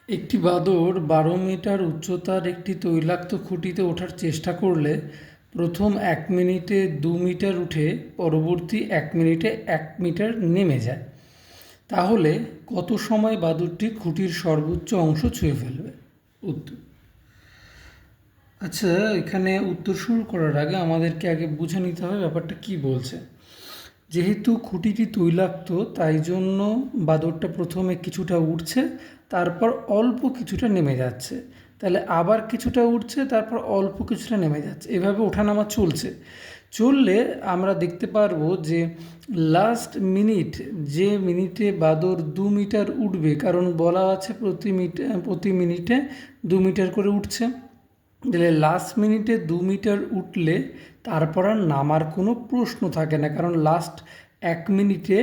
একটি বাদর ১২ মিটার উচ্চতার একটি তৈলাক্ত খুঁটিতে ওঠার চেষ্টা করলে প্রথম ১ মিনিটে ২ মিটার উঠে পরবর্তী ১ মিনিটে ১ মিটার নেমে যায়। তাহলে কত সময় বাদুড়টি খুঁটির সর্বোচ্চ অংশ ছুঁয়ে ফেলবে? উত্তর। আচ্ছা, এখানে উত্তর শুরু করার আগে আমাদেরকে আগে বুঝে নিতে হবে ব্যাপারটা কি বলছে। যেহেতু খুঁটিটি তৈলাক্ত, তাই জন্য বাদরটা প্রথমে কিছুটা উঠছে, তারপর অল্প কিছুটা নেমে যাচ্ছে, তাহলে আবার কিছুটা উঠছে, তারপর অল্প কিছুটা নেমে যাচ্ছে, এভাবে ওঠানামা চলছে। চললে আমরা দেখতে পারবো যে লাস্ট মিনিট, যে মিনিটে বাদর ২ মিটার উঠবে, কারণ বলা আছে প্রতি মিনিটে ২ মিটার করে উঠছে, তাহলে লাস্ট মিনিটে ২ মিটার উঠলে তারপর আর নামার কোনো প্রশ্ন থাকে না, কারণ লাস্ট ১ মিনিটে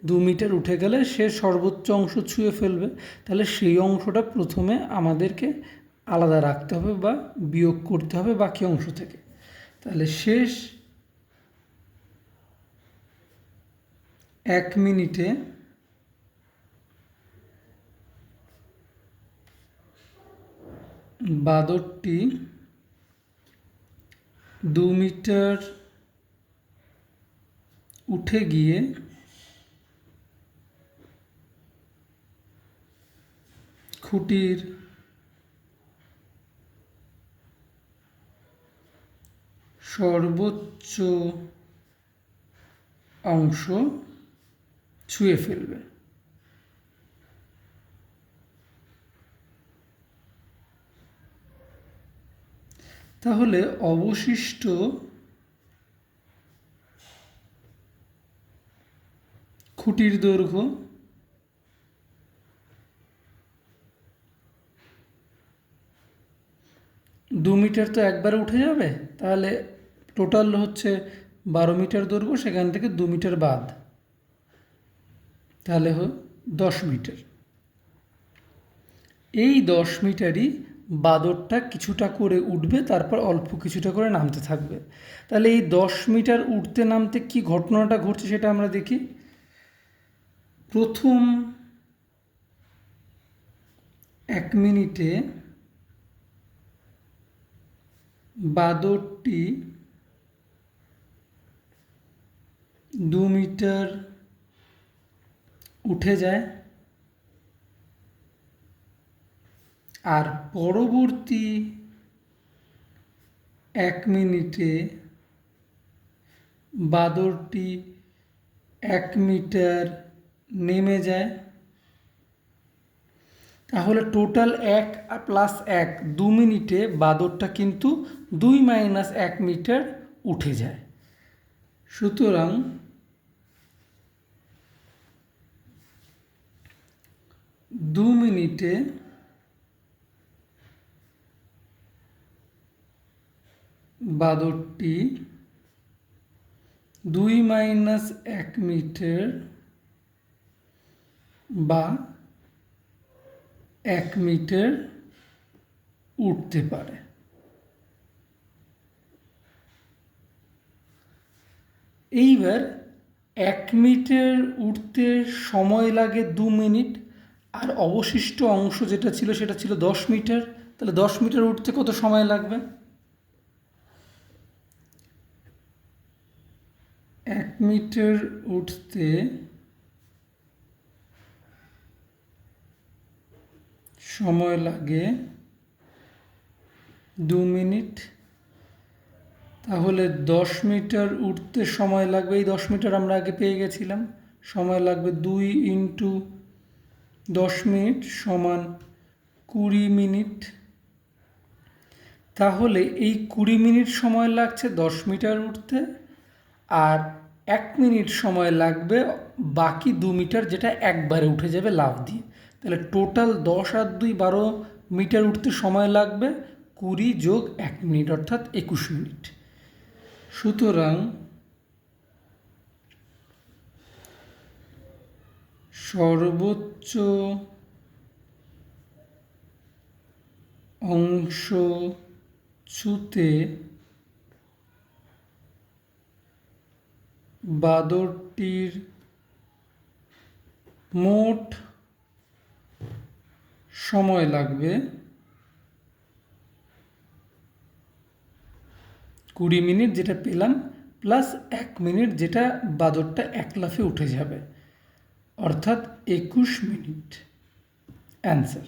২ মিটার উঠে গেলে সে সর্বোচ্চ অংশ ছুঁয়ে ফেলবে। তাহলে সেই অংশটা প্রথমে আমাদেরকে আলাদা রাখতে হবে বা বিয়োগ করতে হবে বাকি অংশ থেকে। তাহলে শেষ ১ মিনিটে বাদরটি ২ মিটার উঠে গিয়ে খুঁটির সর্বোচ্চ অংশ ছুঁয়ে ফেলবে। তাহলে অবশিষ্ট খুঁটির দৈর্ঘ্য ২ মিটার তো একবারে উঠে যাবে, তাহলে টোটাল হচ্ছে ১২ মিটার দৈর্ঘ্য, সেখান থেকে ২ মিটার বাদ, তাহলে ১০ মিটার। এই ১০ মিটারই বাদরটা কিছুটা করে উঠবে, তারপর অল্প কিছুটা করে নামতে থাকবে। তাহলে এই ১০ মিটার উঠতে নামতে কি ঘটনাটা ঘটছে সেটা আমরা দেখি। প্রথম ১ মিনিটে বাদরটি ২ মিটার উঠে যায়, আর পরবর্তী ১ মিনিটে বাদরটি ১ মিটার নেমে যায়। তাহলে টোটাল ১ প্লাস ১, ২ মিনিটে বাদরটা কিন্তু ২ মাইনাস ১ মিটার উঠে যায়। সুতরাং ২ মিনিটে বাদরটি ২ মাইনাস ১ মিটার বা ১ মিটার উঠতে পারে। এইবার ১ মিটার উঠতে সময় লাগে ২ মিনিট, আর অবশিষ্ট অংশ যেটা ছিল সেটা ছিল ১০ মিটার, তাহলে ১০ মিটার উঠতে কত সময় লাগবে? ১ মিটার উঠতে সময় লাগে ২ মিনিট, তাহলে ১০ মিটার উঠতে সময় লাগবে, এই ১০ মিটার আমরা আগে পেয়ে গেছিলাম, সময় লাগবে ২ ইন্টু ১০ মিনিট সমান ২০ মিনিট। তাহলে এই ২০ মিনিট সময় লাগছে ১০ মিটার উঠতে, আর ১ মিনিট সময় লাগবে বাকি ২ মিটার, যেটা একবারে উঠে যাবে লাফ দিয়ে। তাহলে টোটাল ১০ আর ২ ১২ মিটার উঠতে সময় লাগবে ২০ যোগ ১ মিনিট, অর্থাৎ ২১ মিনিট। সুতরাং সর্বোচ্চ অংশ ছুঁতে বাদরটির মোট সময় লাগবে 20 মিনিট যেটা পেলাম, প্লাস 1 মিনিট যেটা বাঁদরটা এক লাফে উঠে যাবে, অর্থাৎ 21 মিনিট। অ্যান্সার।